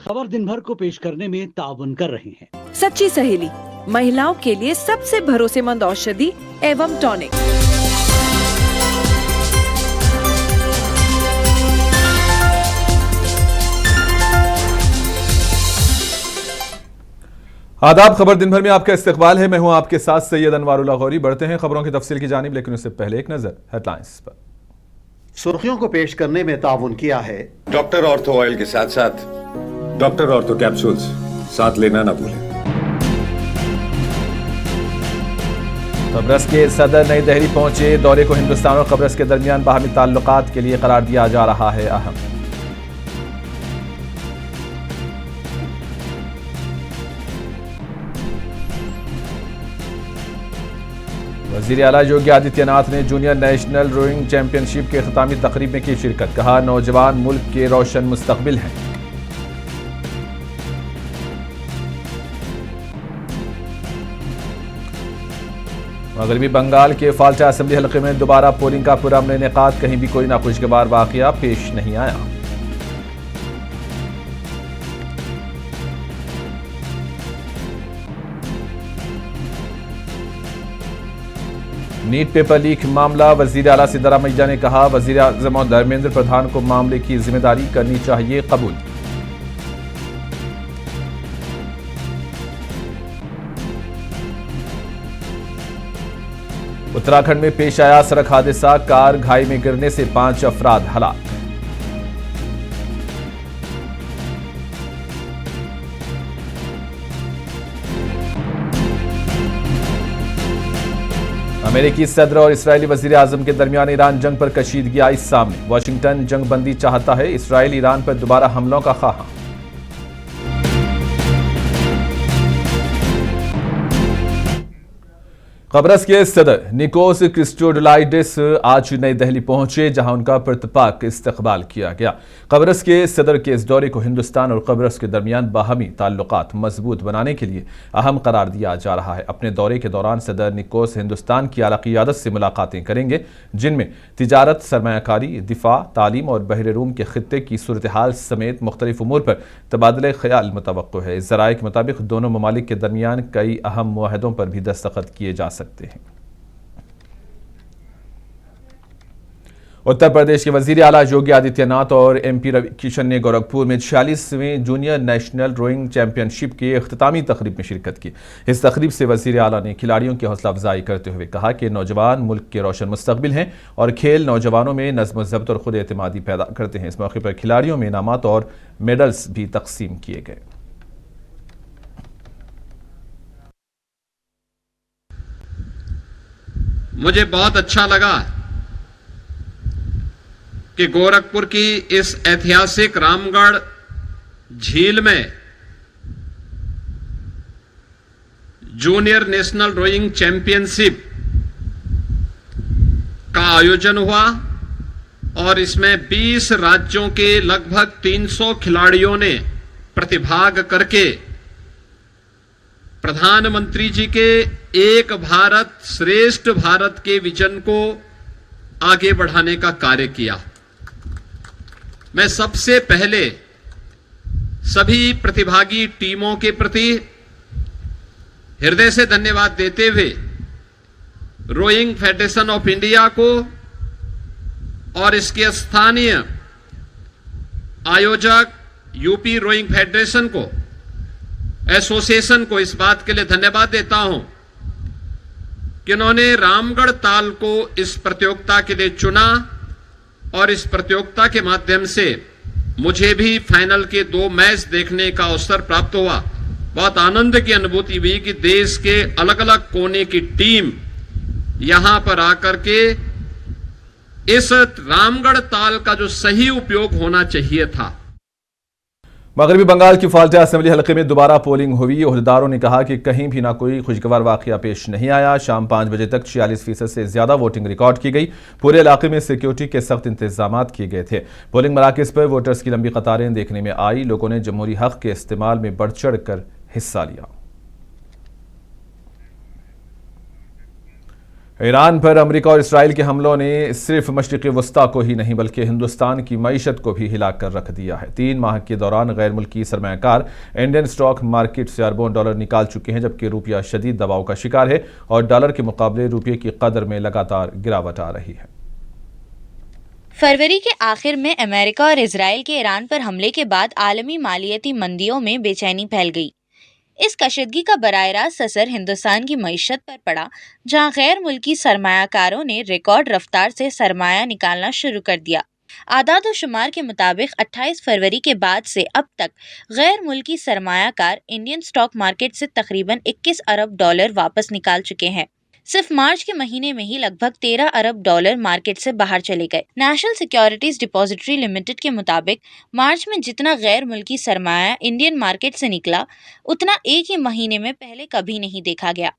खबर दिन भर को पेश करने में ताउन कर रहे हैं। सच्ची सहेली, महिलाओं के लिए सबसे भरोसेमंद औषधि एवं टॉनिक। आदाब। खबर दिन भर में आपका इस्तकबाल है। मैं हूं आपके साथ सैयद अनवारुल्लाह गौरी। बढ़ते हैं खबरों की तफसील की जानिब, लेकिन उससे पहले एक नजर हेडलाइंस पर। सुर्खियों को पेश करने में ताउन किया है डॉक्टर ऑर्थो ऑयल के साथ साथ डॉक्टर ऑर्थो कैप्सूल्स साथ लेना ना भूलें। कब्रस के सदर नई दिल्ली पहुंचे। दौरे को हिंदुस्तान और कब्रस के दरमियान बाहमी ताल्लुकात के लिए करार दिया जा रहा है अहम। वज़ीर आला योगी आदित्यनाथ ने जूनियर नेशनल रोइंग चैंपियनशिप के इख्तितामी तकरीब में की शिरकत। कहा, नौजवान मुल्क के रोशन मुस्तकबिल हैं। मगरबी बंगाल के फाल्टा असेंबली हलके में दोबारा पोलिंग का पुरअमन इनेकाद। कहीं भी कोई नाखुशगवार वाकया पेश नहीं आया। नीट पेपर लीक मामला। वज़ीर आला सिद्धारमैया ने कहा, वज़ीर आज़म और धर्मेंद्र प्रधान को मामले की जिम्मेदारी करनी चाहिए कबूल। उत्तराखंड में पेश आया सड़क हादसा। कार घाई में गिरने से 5 अफराद हलाक। अमेरिकी सदर और इस्राएली वज़ीर आज़म के दरमियान ईरान जंग पर कशीदगी आई सामने। वाशिंगटन जंग बंदी चाहता है। इस्राएल ईरान पर दोबारा हमलों का ख्वाह। कब्रस के सदर निकोस क्रिस्टोडोलाइडिस आज नई दिल्ली पहुंचे, जहां उनका पुरतपाक इस्तकबाल किया गया। कब्रस के सदर के इस दौरे को हिंदुस्तान और कब्रस के दरमियान बाहमी ताल्लुकात मजबूत बनाने के लिए अहम करार दिया जा रहा है। अपने दौरे के दौरान सदर निकोस हिंदुस्तान की आला क़ियादत से मुलाकातें करेंगे, जिनमें तिजारत, सरमायाकारी, दिफा, तालीम और बहरे रूम के खित्ते की सूरत हाल समेत मुख्तलिफ उमूर पर तबादला ख्याल मुतवक्को है। इस ज़राए के मुताबिक दोनों ममालिक के दरमियान कई अहम मुआहदों पर भी दस्तखत किए जा सकते हैं। उत्तर प्रदेश के वजीर आला योगी आदित्यनाथ और एमपी रवि किशन ने गोरखपुर में 46वें जूनियर नेशनल रोइंग चैंपियनशिप की इख्तितामी तकरीब में शिरकत की। इस तकरीब से वजीर आला ने खिलाड़ियों की हौसला अफजाई करते हुए कहा कि नौजवान मुल्क के रोशन मुस्तकबिल हैं और खेल नौजवानों में नज़्म ज़ब्त और खुद एतमादी पैदा करते हैं। इस मौके पर खिलाड़ियों में इनामात और मेडल्स भी तकसीम किए गए। मुझे बहुत अच्छा लगा कि गोरखपुर की इस ऐतिहासिक रामगढ़ झील में जूनियर नेशनल रोइंग चैंपियनशिप का आयोजन हुआ और इसमें 20 राज्यों के लगभग 300 खिलाड़ियों ने प्रतिभाग करके प्रधानमंत्री जी के एक भारत श्रेष्ठ भारत के विजन को आगे बढ़ाने का कार्य किया। मैं सबसे पहले सभी प्रतिभागी टीमों के प्रति हृदय से धन्यवाद देते हुए रोइंग फेडरेशन ऑफ इंडिया को और इसके स्थानीय आयोजक यूपी रोइंग फेडरेशन को, एसोसिएशन को इस बात के लिए धन्यवाद देता हूं कि उन्होंने रामगढ़ ताल को इस प्रतियोगिता के लिए चुना और इस प्रतियोगिता के माध्यम से मुझे भी फाइनल के 2 मैच देखने का अवसर प्राप्त हुआ। बहुत आनंद की अनुभूति हुई कि देश के अलग अलग कोने की टीम यहां पर आकर के इस रामगढ़ ताल का जो सही उपयोग होना चाहिए था। मगरबी बंगाल की फाल्टा असेंबली हलके में दोबारा पोलिंग हुई। ओहदेदारों ने कहा कि कहीं भी ना कोई खुशगवार वाकया पेश नहीं आया। शाम 5 बजे तक 46% से ज्यादा वोटिंग रिकॉर्ड की गई। पूरे इलाके में सिक्योरिटी के सख्त इंतजाम किए गए थे। पोलिंग मराकज पर वोटर्स की लंबी कतारें देखने में आई। लोगों ने जमहूरी हक के इस्तेमाल में बढ़ चढ़ कर हिस्सा लिया। ईरान पर अमेरिका और इसराइल के हमलों ने सिर्फ मशरिक़ वस्ता को ही नहीं बल्कि हिंदुस्तान की मईशत को भी हिलाकर रख दिया है। 3 माह के दौरान गैर मुल्की सरमायाकार इंडियन स्टॉक मार्केट से अरबों डॉलर निकाल चुके हैं, जबकि रुपया शदीद दबाव का शिकार है और डॉलर के मुकाबले रुपये की कदर में लगातार गिरावट आ रही है। फरवरी के आखिर में अमेरिका और इसराइल के ईरान पर हमले के बाद आलमी मालियाती मंदियों में बेचैनी फैल गई। इस कशीदगी का बराह रास्त असर हिंदुस्तान की मईशत पर पड़ा, जहां गैर मुल्की सरमायाकारों ने रिकॉर्ड रफ्तार से सरमाया निकालना शुरू कर दिया। आदाद व शुमार के मुताबिक 28 फरवरी के बाद से अब तक गैर मुल्की सरमायाकार इंडियन स्टॉक मार्केट से तकरीबन 21 अरब डॉलर वापस निकाल चुके हैं। सिर्फ मार्च के महीने में ही लगभग 13 अरब डॉलर मार्केट से बाहर चले गए। नेशनल सिक्योरिटीज डिपॉजिटरी लिमिटेड के मुताबिक मार्च में जितना गैर मुल्की सरमाया इंडियन मार्केट से निकला, उतना एक ही महीने में पहले कभी नहीं देखा गया।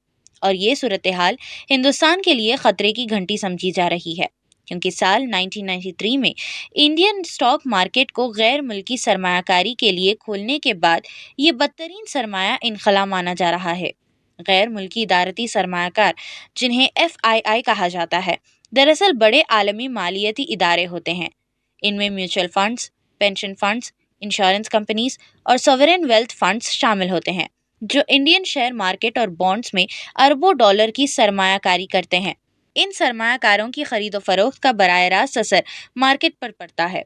और ये सूरत हाल हिंदुस्तान के लिए खतरे की घंटी समझी जा रही है, क्योंकि साल 1993 में इंडियन स्टॉक मार्केट को गैर मुल्की सरमायाकारी के लिए खोलने के बाद ये बदतरीन सरमाया इनखला माना जा रहा है। गैर मुल्की इदारती सरमायाकार, जिन्हें FII कहा जाता है, दरअसल बड़े आलमी मालियाती इदारे होते हैं। इनमें mutual funds, pension funds, insurance companies और सॉवरेन वेल्थ फंड्स शामिल होते हैं, जो इंडियन शेयर मार्केट और बॉन्ड्स में अरबों डॉलर की सरमायाकारी करते हैं। इन सरमायाकारों की खरीद व फरोख्त का बराह रास्त असर मार्केट पर पड़ता है।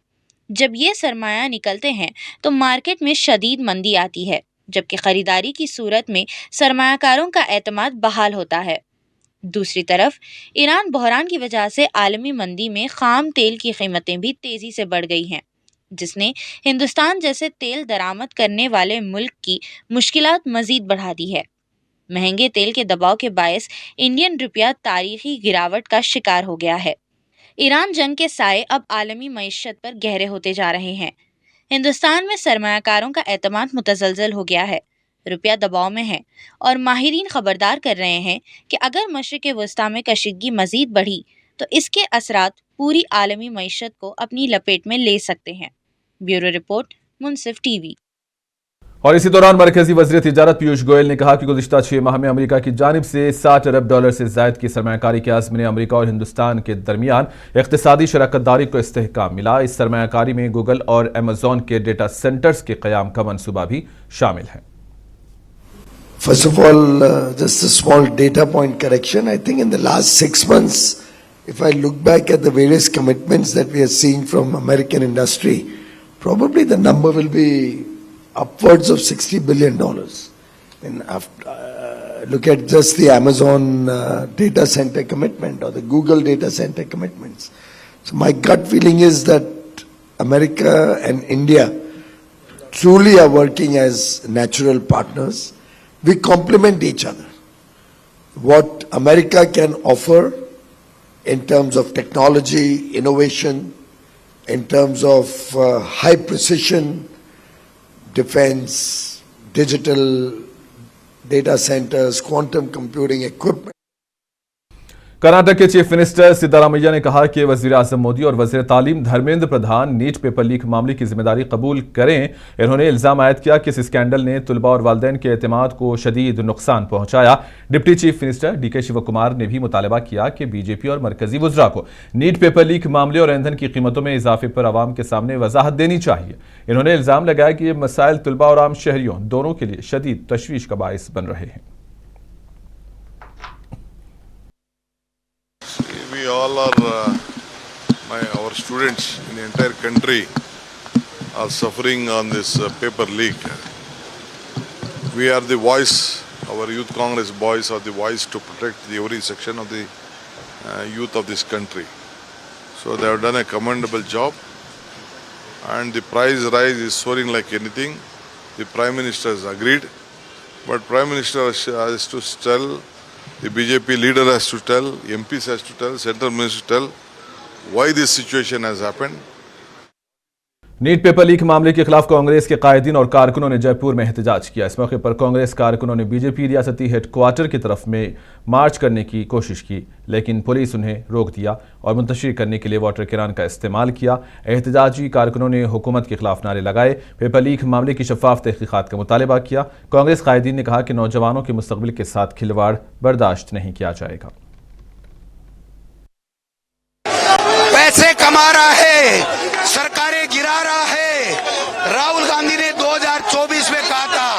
जब ये सरमाया निकलते हैं तो मार्केट में शदीद मंदी आती है, जबकि खरीदारी की सूरत में सरमायाकारों का एतमाद बहाल होता है। दूसरी तरफ ईरान बहरान की वजह से आलमी मंदी में खाम तेल की कीमतें भी तेजी से बढ़ गई हैं, जिसने हिंदुस्तान जैसे तेल दरामद करने वाले मुल्क की मुश्किलात मजीद बढ़ा दी है। महंगे तेल के दबाव के बायस इंडियन रुपया तारीखी गिरावट का शिकार हो गया है। ईरान जंग के साए अब आलमी मईशत पर गहरे होते जा रहे हैं। हिंदुस्तान में सरमायाकारों का एतमाद मुतज़लज़ल हो गया है, रुपया दबाव में है और माहिरीन खबरदार कर रहे हैं कि अगर मशरिक़ वस्ता में कशीदगी मज़ीद बढ़ी तो इसके असरात पूरी आलमी मईशत को अपनी लपेट में ले सकते हैं। ब्यूरो रिपोर्ट, मुनसिफ टीवी। और इसी दौरान मरकजी वज़ीर तिजारत पीयूष गोयल ने कहा कि गुज़िश्ता 6 माह में अमेरिका की जानिब से 60 अरब डॉलर से ज़ायद की सरमायाकारी के आज़म ने अमेरिका और हिंदुस्तान के दरमियान इक़्तिसादी शराकतदारी को इस्तेहकाम मिला। इस सरमायाकारी में गूगल और अमेज़ॉन के डेटा सेंटर्स के क़याम का मनसूबा भी शामिल है। First of all, just a small data point correction. I think in the last 6 months, if I look back at the various commitments that we are seeing from American industry, probably the number will be upwards of $60 billion. And after, look at just the Amazon data center commitment or the Google data center commitments. So my gut feeling is that America and India truly are working as natural partners. We complement each other. What America can offer in terms of technology, innovation, in terms of high precision defense, digital data centers, quantum computing equipment. Karnataka के chief minister Siddaramaiah ने कहा कि वज़ीर आज़म मोदी और वज़ीर तालीम Dharmendra Pradhan NEET paper leak मामले की जिम्मेदारी कबूल करें। इन्होंने इल्ज़ाम आयद किया कि इस स्कैंडल ने तुलबा और वालिदैन के एतमाद को शदीद नुकसान पहुंचाया। Deputy chief minister DK Shivakumar ने भी मुतालबा किया कि BJP और मरकजी वज़रा को नीट पेपर लीक मामले और ईंधन की कीमतों में इजाफे पर आवाम के सामने वजाहत देनी चाहिए। इन्होंने इल्ज़ाम लगाया कि ये मसाइल तुलबा और आम शहरियों दोनों के लिए शदीद तशवीश का बाइस बन रहे हैं। We all are, our students in the entire country are suffering on this paper leak. We are the voice, our Youth Congress boys are the voice to protect every section of the youth of this country. So they have done a commendable job, and the price rise is soaring like anything. The Prime Minister has agreed, but Prime Minister has to tell, the BJP leader has to tell, MPs has to tell, Central Minister to tell why this situation has happened. NEET paper leak मामले के खिलाफ कांग्रेस के कायदीन और कारकुनों ने जयपुर में एहतजाज किया। इस मौके पर कांग्रेस कारकुनों ने BJP रियासती हेडक्वार्टर की तरफ में मार्च करने की कोशिश की, लेकिन पुलिस उन्हें रोक दिया और मुंतशिर करने के लिए वाटर कैनन का इस्तेमाल किया। एहतजाजी कारकुनों ने हुकूमत के खिलाफ नारे लगाए, पेपर लीक मामले की शफाफ तहकीकात का मुतालबा किया। कांग्रेस कायदीन ने कहा कि नौजवानों के मुस्तकबिल के साथ खिलवाड़ बर्दाश्त नहीं किया जाएगा। कमा रहा है, सरकारें गिरा रहा है। राहुल गांधी ने 2024 में कहा था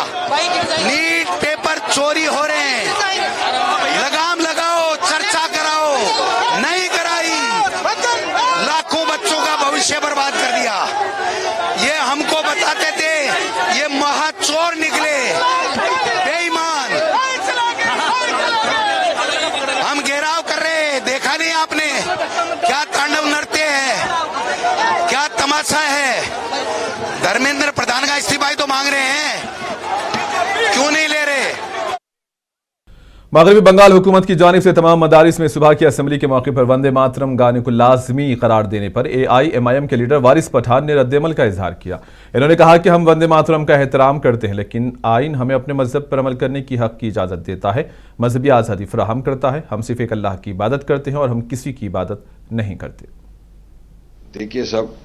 नीट पेपर चोरी हो रहे हैं, लगाम लगाओ, चर्चा कराओ, नहीं कराई, लाखों बच्चों का भविष्य बर्बाद कर दिया। ये हमको बताते थे ये महाचोर निकले, बेईमान। हम घेराव कर रहे हैं, देखा नहीं आपने क्या तांडव नृत्य है, क्या तमाशा है। धर्मेंद्र प्रधान का इस्तीफा ही तो मांग रहे हैं, क्यों नहीं ले रहे? मगरबी बंगाल हुकूमत की जानिब से तमाम मदारिस में सुबह की असेंबली के मौके पर वंदे मातरम गाने को लाजमी करार देने पर AIMIM के लीडर वारिस पठान ने रद्देमल का इजहार किया। इन्होंने कहा कि हम वंदे मातरम का एहतराम करते हैं, लेकिन आइन हमें अपने मजहब पर अमल करने की हक की इजाज़त देता है, मजहबी आज़ादी फराहम करता है। हम सिर्फ एक अल्लाह की इबादत करते हैं और हम किसी की इबादत नहीं करते। देखिए साहब,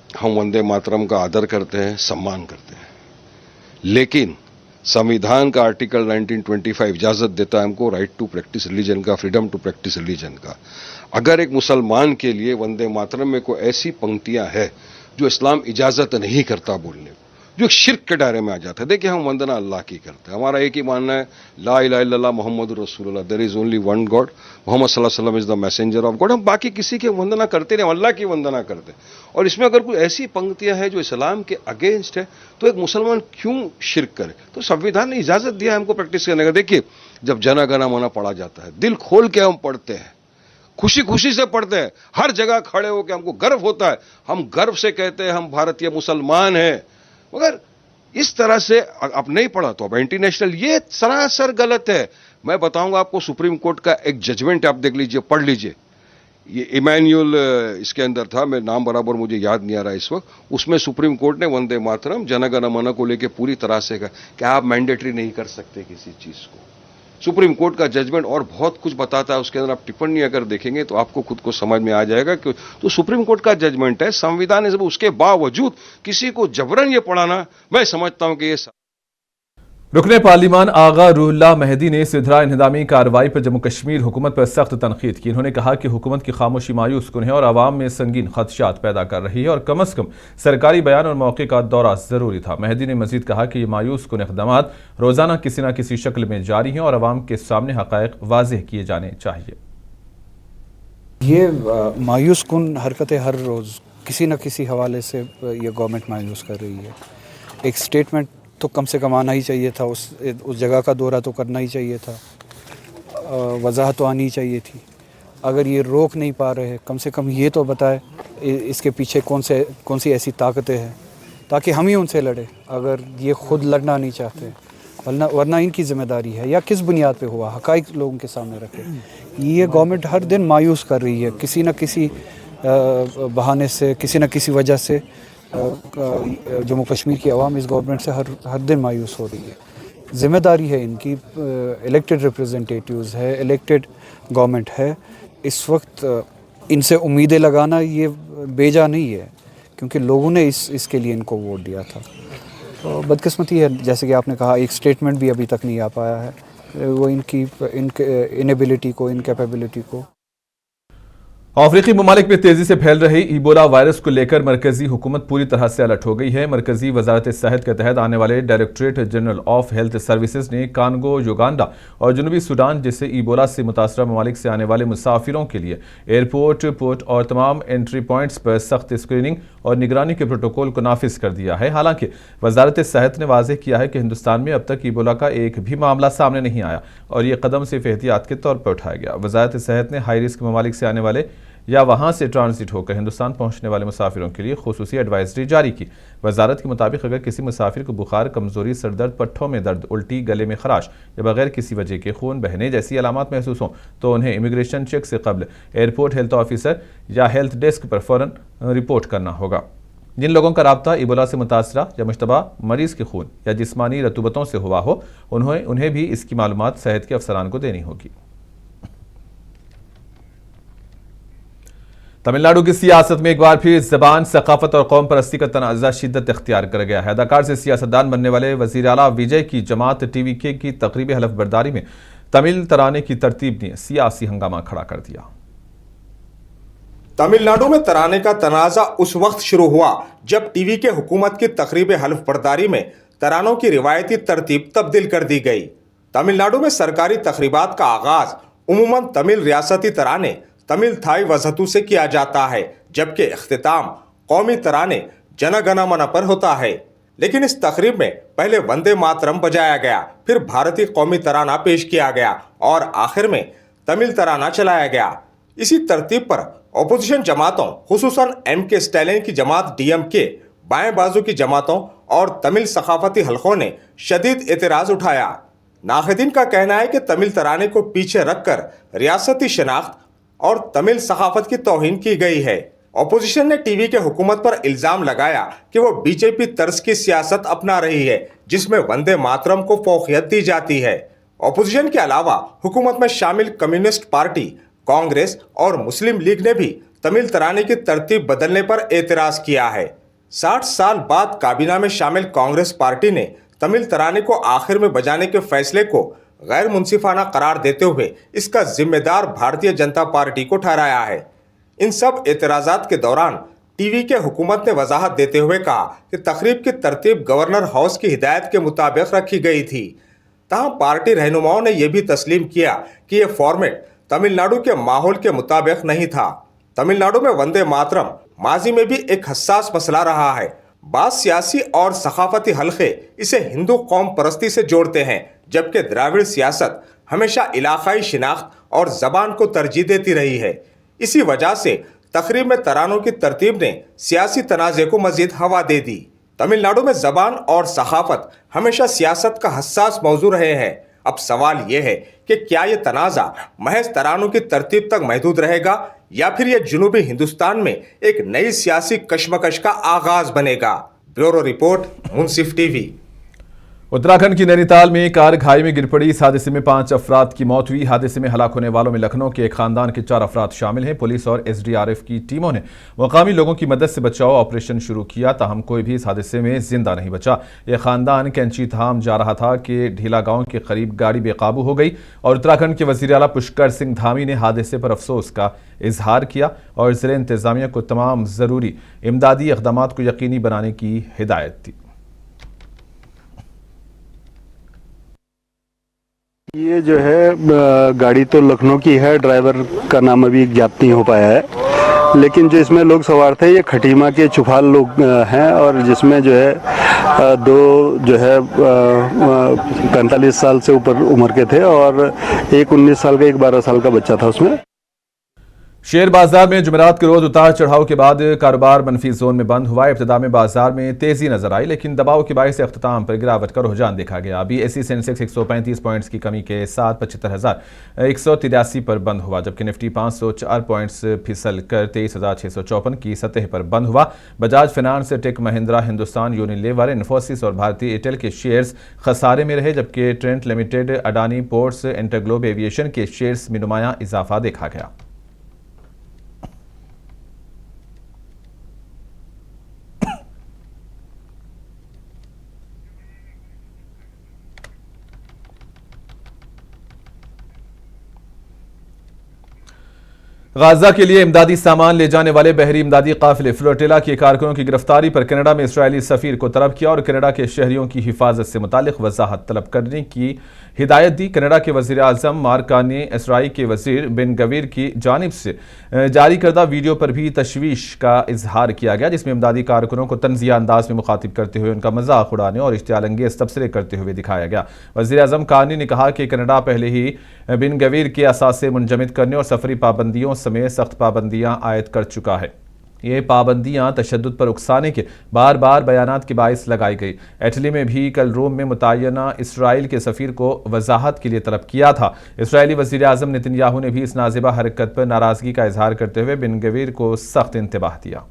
हम वंदे मातरम का आदर करते हैं, सम्मान करते हैं, लेकिन संविधान का आर्टिकल 1925 इजाजत देता है हमको राइट टू प्रैक्टिस रिलीजन का, फ्रीडम टू प्रैक्टिस रिलीजन का। अगर एक मुसलमान के लिए वंदे मातरम में कोई ऐसी पंक्तियां हैं जो इस्लाम इजाजत नहीं करता बोलने, जो शिर्क के दायरे में आ जाता है। देखिए, हम वंदना अल्लाह की करते हैं, हमारा एक ही मानना है ला इलाहा इल्लल्लाह मुहम्मदुर रसूलुल्लाह, there is only one God, Mohammad सल्लल्लाहु अलैहि वसल्लम is the messenger of God. हम बाकी किसी की वंदना करते नहीं, अल्लाह की वंदना करते हैं। और इसमें अगर कोई ऐसी पंक्तियां हैं जो इस्लाम के अगेंस्ट है तो एक मुसलमान क्यों शिर्क करे? तो संविधान ने इजाजत दिया है हमको प्रैक्टिस करने का। देखिए, जब जना गना मना पढ़ा जाता है, दिल खोल के हम पढ़ते हैं, खुशी खुशी से पढ़ते हैं, हर जगह खड़े होकर हमको गर्व होता है, हम गर्व से कहते हैं हम भारतीय मुसलमान हैं। मगर इस तरह से अब नहीं पढ़ा तो अब इंटरनेशनल, ये सरासर गलत है। मैं बताऊंगा आपको, सुप्रीम कोर्ट का एक जजमेंट आप देख लीजिए, पढ़ लीजिए। ये इमैनुअल इसके अंदर था, मैं नाम बराबर मुझे याद नहीं आ रहा इस वक्त। उसमें सुप्रीम कोर्ट ने वंदे मातरम जन गण मन को लेकर पूरी तरह से कहा कि आप मैंडेटरी नहीं कर सकते किसी चीज को। सुप्रीम कोर्ट का जजमेंट और बहुत कुछ बताता है, उसके अंदर आप टिप्पणी अगर देखेंगे तो आपको खुद को समझ में आ जाएगा कि तो सुप्रीम कोर्ट का जजमेंट है, संविधान है, उसके बावजूद किसी को जबरन ये पढ़ाना, मैं समझता हूं कि ये रुकने पार्लिमान आगा रूहुल्लाह मेहदी ने सिधरा इंहदामी कार्रवाई पर जम्मू कश्मीर हुकूमत पर सख्त तनकीद की। उन्होंने कहा कि हुकूमत की खामोशी मायूस कुन है और आवाम में संगीन खदशात पैदा कर रही है और कम अज कम सरकारी बयान और मौके का दौरा जरूरी था। मेहदी ने मजीद कहा कि ये मायूस कुन इक़दामात रोजाना किसी न किसी शक्ल में जारी हैं और आवाम के सामने हक़ाइक़ वाज़ेह किए जाने चाहिए। ये मायूस कुन हरकतें हर रोज़ किसी न किसी हवाले से ये गवर्नमेंट मायूस कर रही है। एक स्टेटमेंट तो कम से कम आना ही चाहिए था, उस जगह का दौरा तो करना ही चाहिए था, वजाहत तो आनी चाहिए थी। अगर ये रोक नहीं पा रहे, कम से कम ये तो बताए इसके पीछे कौन सी ऐसी ताकतें हैं ताकि हम ही उनसे लड़े, अगर ये खुद लड़ना नहीं चाहते। वरना इनकी जिम्मेदारी है, या किस बुनियाद पे हुआ, हक़ाइक़ लोगों के सामने रखे। ये गवर्नमेंट हर दिन मायूस कर रही है, किसी न किसी बहाने से, किसी न किसी वजह से जम्मू कश्मीर की आवाम इस गवर्नमेंट से हर दिन मायूस हो रही है। ज़िम्मेदारी है इनकी, इलेक्टेड रिप्रेजेंटेटिव्स है, इलेक्टेड गवर्नमेंट है। इस वक्त इनसे उम्मीदें लगाना ये बेजा नहीं है, क्योंकि लोगों ने इसके लिए इनको वोट दिया था। तो बदकिस्मती है, जैसे कि आपने कहा, एक स्टेटमेंट भी अभी तक नहीं आ पाया है, वो इनकी इनएबिलिटी को, इनकैपेबिलिटी को। अफ्रीकी ममालिक में तेजी से फैल रही इबोला वायरस को लेकर मरकजी हुकूमत पूरी तरह से अलर्ट हो गई है। मरकजी वजारत सेहत के तहत आने वाले directorate general of health services ने कांगो, युगांडा और जनूबी सूडान जैसे इबोला से मुतासरा ममालिक से आने वाले मुसाफिरों के लिए एयरपोर्ट, पोर्ट और तमाम एंट्री पॉइंट्स पर सख्त स्क्रीनिंग और निगरानी के प्रोटोकॉल को नाफिज कर दिया है। हालांकि वजारत सेहत ने वाज़ेह किया है कि हिंदुस्तान में अब तक इबोला का एक भी मामला सामने नहीं आया और ये कदम सिर्फ एहतियात के तौर पर उठाया गया। वजारत सेहत ने हाई रिस्क ममालिक से आने वाले या वहां से ट्रांजिट होकर हिंदुस्तान पहुंचने वाले मुसाफिरों के लिए खुसूसी एडवाइजरी जारी की। वजारत के मुताबिक अगर किसी मुसाफिर को बुखार, कमजोरी, सरदर्द, पट्ठों में दर्द, उल्टी, गले में खराश या बगैर किसी वजह के खून बहने जैसी अलामात महसूस हों तो उन्हें इमिग्रेशन चेक से कबल एयरपोर्ट हेल्थ ऑफिसर या हेल्थ डेस्क पर फौरन रिपोर्ट करना होगा। जिन लोगों का राब्ता इबोला से मुतासरा या मुश्तबा मरीज के खून या जिस्मानी रतूबतों से हुआ हो उन्हें भी इसकी मालूमात सेहत के अफसरान को देनी होगी। तमिलनाडु की सियासत में एक बार फिर ज़बान, सकाफत और कौम परस्ती का तनाज़ा शिद्दत इख्तियार कर गया है। अदाकार से सियासतदान बनने वाले वज़ीर आला विजय की जमात TVK की तकरीब हलफ बर्दारी में तमिल तराने की तरतीब ने सियासी हंगामा खड़ा कर दिया। तमिलनाडु में तराने का तनाज़ा उस वक्त शुरू हुआ जब टीवी के हुकूमत की तकरीब हल्फ बर्दारी में तरानों की रिवायती तरतीब तब्दील कर दी गई। तमिलनाडु में सरकारी तकरीबात का आगाज उमूमन तमिल रियासती तराने तमिल थाई वज़हतू से किया जाता है, जबकि इख्तिताम कौमी तराने जन गण मन पर होता है। लेकिन इस तकरीब में पहले वंदे मातरम बजाया गया, फिर भारतीय कौमी तराना पेश किया गया और आखिर में तमिल तराना चलाया गया। इसी तरतीब पर अपोजिशन जमातों खुसूसन MK स्टैलिन की जमात DMK, बाएं बाजू की जमातों और तमिल सकाफती हलकों ने शदीद एतराज उठाया। नाक़िदीन का कहना है कि तमिल तराने को पीछे रखकर रियासती शनाख्त और तमिल सकाफत की तौहीन की गई है। अपोजिशन ने टीवी के हुकूमत पर इल्जाम लगाया कि वो BJP तर्ज की सियासत अपना रही है, जिसमें वंदे मातरम को फौकियत दी जाती है। अपोजिशन के अलावा हुकूमत में शामिल कम्युनिस्ट पार्टी, कांग्रेस और मुस्लिम लीग ने भी तमिल तराने की तरतीब बदलने पर एतराज किया है। 60 साल बाद काबीना में शामिल कांग्रेस पार्टी ने तमिल तराने को आखिर में बजाने के फैसले को गैर मुनसिफाना करार देते हुए इसका जिम्मेदार भारतीय जनता पार्टी को ठहराया है। इन सब एतराजात के दौरान टीवी के हुकूमत ने वजाहत देते हुए कहा कि तकरीब की तरतीब गवर्नर हाउस की हिदायत के मुताबिक रखी गई थी। तहाँ पार्टी रहनुमाओं ने यह भी तस्लीम किया कि यह फॉर्मेट तमिलनाडु के माहौल के मुताबिक नहीं था। तमिलनाडु में वंदे मातरम माजी में भी एक हसास मसला रहा है। बाज़ सियासी और सकाफती हल्के इसे हिंदू कौम परस्ती से जोड़ते हैं, जबकि द्राविड़ सियासत हमेशा इलाकाई शिनाख्त और जबान को तरजीह देती रही है। इसी वजह से तकरीब में तरानों की तरतीब ने सियासी तनाज़े को मजीद हवा दे दी। तमिलनाडु में जबान और सकाफत हमेशा सियासत का हसास मौजू रहे हैं। अब सवाल यह है कि क्या ये तनाज़ा महज तरानों की तरतीब तक महदूद रहेगा या फिर यह जुनूबी हिंदुस्तान में एक नई सियासी कशमकश का आगाज बनेगा। ब्यूरो रिपोर्ट, मुंसिफ टीवी। उत्तराखंड की नैनीताल में कार खाई में गिर पड़ी। इस हादसे में 5 अफराद की मौत हुई। हादसे में हलाक होने वालों में लखनऊ के एक खानदान के 4 अफराद शामिल हैं। पुलिस और SDRF की टीमों ने मुकामी लोगों की मदद से बचाव ऑपरेशन शुरू किया, ताहम कोई भी इस हादसे में जिंदा नहीं बचा। यह खानदान कैंची थाम जा रहा था कि ढीला गांव के करीब गाड़ी बेकाबू हो गई और उत्तराखंड के वजीर आला पुष्कर सिंह धामी ने हादसे पर अफसोस का इजहार किया और जिले इंतजामिया को तमाम जरूरी इमदादी इकदाम को यकीनी बनाने की हिदायत दी। ये जो है गाड़ी तो लखनऊ की है, ड्राइवर का नाम अभी ज्ञात नहीं हो पाया है, लेकिन जो इसमें लोग सवार थे ये खटीमा के चुफाल लोग हैं और जिसमें जो है 2 जो है 45 साल से ऊपर उम्र के थे और एक 19 साल का, एक 12 साल का बच्चा था उसमें। शेयर बाजार में जुमेरात के रोज उतार चढ़ाव के बाद कारोबार मनफी जोन में बंद हुआ। इब्तिदा में बाजार में तेजी नजर आई, लेकिन दबाव के बायस अख्ताम पर गिरावट का रुझान देखा गया। BSE सेंसेक्स 135 पॉइंट्स की कमी के साथ 75,183 पर बंद हुआ, जबकि निफ्टी 504 पॉइंट्स फिसल कर 23,654 की सतह पर बंद हुआ। Bajaj finance, tech Mahindra, Hindustan Unilever, Infosys और भारतीय एयरटेल के शेयर्स खसारे में रहे, जबकि Trent limited, Adani ports, InterGlobe aviation के शेयर्स में नुमाया इजाफा देखा गया। गाजा के लिए इमदादी सामान ले जाने वाले बहरी इमदादी काफिले फ्लोटिला के कारकुनों की गिरफ्तारी पर कनाडा में इसराइली सफीर को तलब किया और कनाडा के शहरियों की हिफाजत से मुतालिक वजाहत तलब करने की हिदायत दी। कनाडा के वजीर आजम मार्क कार्नी ने इसराइल के वजीर बिन गवीर की जानिब से जारी करदा वीडियो पर भी तशवीश का इजहार किया गया, जिसमें इमदादी कारकुनों को तंजिया अंदाज में मुखातिब करते हुए उनका मजाक उड़ाने और इश्तियाल अंगेज तबसरे करते हुए दिखाया गया। वजीर आजम कार्नी ने कहा कि कनाडा पहले ही बिन गवीर के असासे मुंजमद करने और सफरी पाबंदियों समेत सख्त पाबंदियां आयद कर चुका है। ये पाबंदियां तशद्दुद पर उकसाने के बार बार बयानात के बायस लगाई गई। इटली में भी कल रोम में मुतय्यना इसराइल के सफीर को वजाहत के लिए तलब किया था। इसराइली वजीर आजम नेतन्याहू ने भी इस नाजिबा हरकत पर नाराजगी का इजहार करते हुए बिन गवीर को सख्त इंतबाह दिया।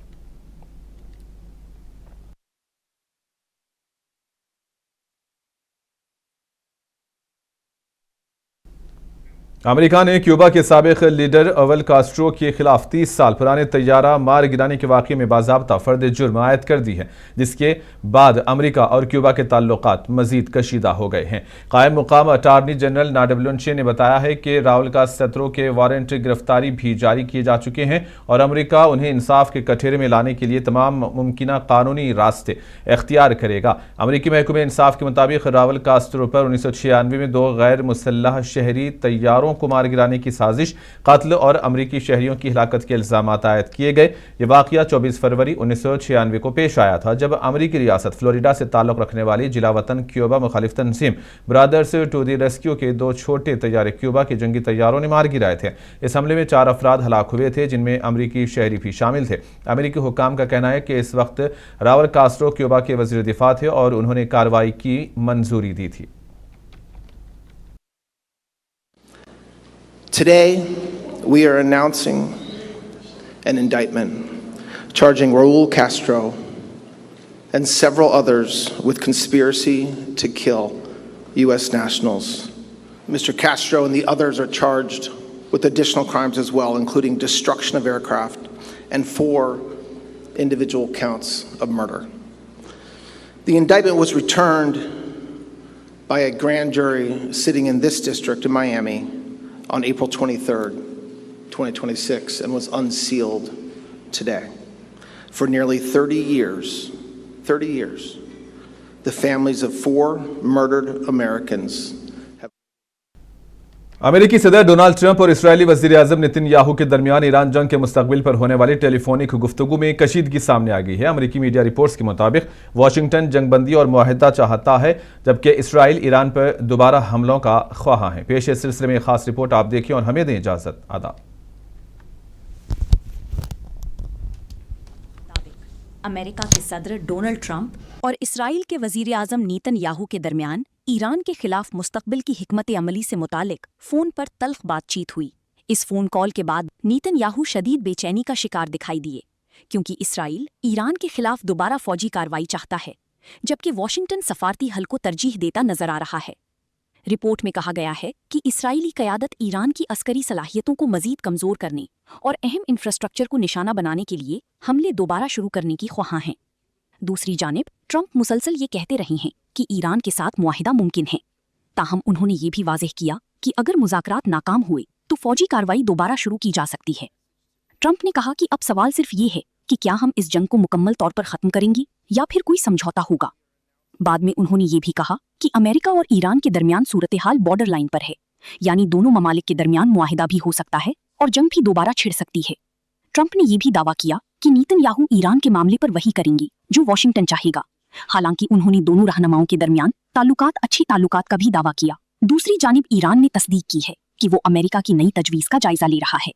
अमेरिका ने क्यूबा के साबिक लीडर अवल कास्ट्रो के खिलाफ 30 साल पुराने तैयारा मार गिराने के वाक़े में बाज़ाब्ता फर्द जुर्म आयद कर दी है, जिसके बाद अमेरिका और क्यूबा के ताल्लुकात मजीद कशीदा हो गए हैं। कायम मुकाम अटार्नी जनरल नाडब लुंचे ने बताया है कि राउल कास्ट्रो के वारंट गिरफ्तारी भी जारी किए जा चुके हैं और अमेरिका उन्हें इंसाफ के कठघरे में लाने के लिए तमाम मुमकिन कानूनी रास्ते इख्तियार करेगा। अमेरिकी महकमे इंसाफ के मुताबिक राउल कास्ट्रो पर 1996 में 2 गैर मुसल्लह शहरी तैयारों को मार गिराने की साजिश, कत्ल और अमरीकी शहरियों की हिलाकत के इल्जाम आयद किए गए। ये वाकया 24 फरवरी 1996 को पेश आया था, जब अमरीकी रियासत फ्लोरिडा से ताल्लुक रखने वाली जिला वतन क्यूबा मुखालिफ तंजीम ब्रदर्स टू द रेस्क्यू के 2 छोटे तैयारे क्यूबा के जंगी तैयारों ने मार गिराए थे। इस हमले में 4 अफराद हलाक हुए थे, जिनमें अमरीकी शहरी भी शामिल थे। अमरीकी हुक्काम का कहना है कि इस वक्त राउल कास्ट्रो क्यूबा के वजीर दिफा थे और उन्होंने कार्रवाई की मंजूरी दी थी। Today, we are announcing an indictment charging Raul Castro and several others with conspiracy to kill U.S. nationals. Mr. Castro and the others are charged with additional crimes as well, including destruction of aircraft and 4 individual counts of murder. The indictment was returned by a grand jury sitting in this district in Miami on April 23rd, 2026, and was unsealed today. For nearly 30 years, the families of 4 murdered Americans have... अमेरिकी सदर Donald Trump और इस्राएली वजीर आजम Netanyahu के दरमियान Iran जंग के मुस्तकबिल पर होने वाली टेलीफोनिक गुफ्तगू में कशीदगी सामने आ गई है। अमेरिकी मीडिया रिपोर्ट्स के मुताबिक वाशिंगटन जंगबंदी और मुआहदा चाहता है, जबकि इसराइल ईरान पर दोबारा हमलों का ख्वाह है। पेश इस सिलसिले में एक खास रिपोर्ट आप देखिए और हमें दें इजाजत। आदाब। अमेरिका के सदर डोनाल्ड ट्रंप और इसराइल के वजीर आजम नेतन्याहू के दरमियान ईरान के खिलाफ मुस्तकबिल की हिकमत अमली से मुतालिक फोन पर तल्ख बातचीत हुई। इस फोन कॉल के बाद नेतन्याहू शदीद बेचैनी का शिकार दिखाई दिए, क्योंकि इसराइल ईरान के खिलाफ दोबारा फौजी कार्रवाई चाहता है, जबकि वॉशिंगटन सफारती हल को तरजीह देता नजर आ रहा है। रिपोर्ट में कहा गया है कि इसराइली क़यादत ईरान की अस्करी सलाहियतों को मजीद कमजोर करने और अहम इंफ्रास्ट्रक्चर को निशाना बनाने के लिए हमले दोबारा शुरू करने की ख्वाहां हैं। दूसरी जानिब ट्रंप मुसलसल ये कहते रहे हैं कि ईरान के साथ मुआहिदा मुमकिन है, ताहम उन्होंने ये भी वाज़ेह किया कि अगर मुज़ाकरात नाकाम हुए तो फौजी कार्रवाई दोबारा शुरू की जा सकती है। ट्रंप ने कहा कि अब सवाल सिर्फ ये है कि क्या हम इस जंग को मुकम्मल तौर पर ख़त्म करेंगे या फिर कोई समझौता होगा। बाद में उन्होंने ये भी कहा कि अमेरिका और ईरान के दरमियान सूरत हाल बॉर्डर लाइन पर है, यानी दोनों ममालिक के दरमियान मुआहिदा भी हो सकता है और जंग भी दोबारा छिड़ सकती है। ट्रंप ने यह भी दावा किया कि नेतन्याहू ईरान के मामले पर वही करेंगे जो वॉशिंगटन चाहेगा। हालांकि उन्होंने दोनों रहनुमाओं के दरमियान अच्छी ताल्लुकात का भी दावा किया। दूसरी जानिब ईरान ने तस्दीक की है कि वो अमेरिका की नई तजवीज का जायजा ले रहा है।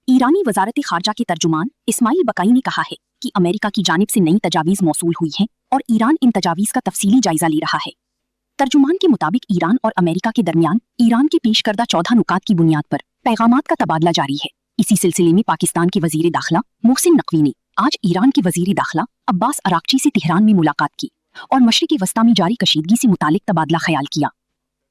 ईरानी वजारत खारजा के तर्जुमान इस्माइल बकाई ने कहा है कि अमेरिका की जानिब से नई तजावीज मौसूल हुई हैं और ईरान इन तजावीज का तफसीली जायजा ले रहा है। तर्जुमान के मुताबिक ईरान और अमेरिका के दरमियान ईरान के पेश करदा 14 नुकात की बुनियाद पर पैगामात का तबादला जारी है। इसी सिलसिले में पाकिस्तान के वजीर दाखिला मोहसिन नकवी ने आज ईरान के वजीर दाखिला अब्बास अराक्ची से तेहरान में मुलाकात की और मशरिकी वस्ता में जारी कशीदगी से मुतालिक तबादला ख्याल किया।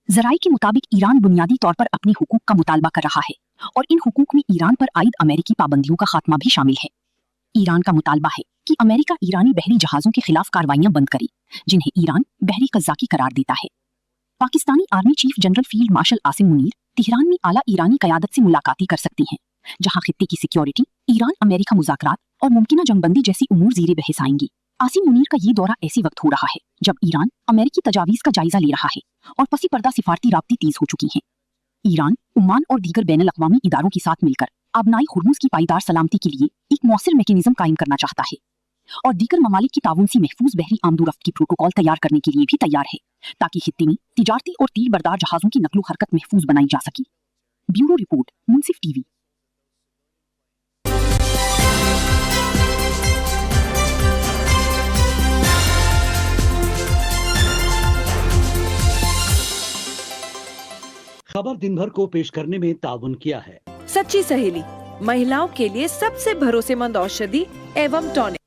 जराई के मुताबिक ईरान बुनियादी तौर पर अपने हुकूक का मुतालबा कर रहा है और इन हुकूक में ईरान पर आयद अमेरिकी पाबंदियों का खात्मा भी शामिल है। ईरान का मुतालबा है कि अमेरिका ईरानी बहरी जहाजों के खिलाफ कार्रवाइयां बंद करे, जिन्हें ईरान बहरी कज़्ज़ाकी करार देता है। Pakistani army chief general field marshal Asim Munir Tehran में आला ईरानी क़यादत से मुलाकाती कर सकती हैं, जहां खित्ते की सिक्योरिटी, ईरान अमेरिका मुज़ाकरात और मुमकिना जंगबंदी जैसी उमूर ज़ीरे बहस आएंगी। आसिम मुनीर का ये दौरा ऐसे वक्त हो रहा है जब ईरान अमेरिकी तजावीज़ का जायजा ले रहा है और पसी पर्दा सिफारती राब्ते तेज हो चुकी हैं। ईरान, ओमान और दीगर बैनुल अक़वामी इदारों के साथ मिलकर आबनाई हुर्मुज़ की पायदार सलामती के लिए एक मौसर मैकेनिज्म कायम करना चाहता है और दीगर ममालिक की ताउन से महफूज बहरी आमदोरफ्त की प्रोटोकॉल तैयार करने के लिए भी तैयार है, ताकि खित्ते में तिजारती और तीर बरदार जहाजों की नकलो हरकत महफूज बनाई जा सके। ब्यूरो रिपोर्ट, मुंसिफ टीवी। खबर दिन भर को पेश करने में ताउन किया है सच्ची सहेली, महिलाओं के लिए सबसे भरोसेमंद औषधि एवं टॉनिक।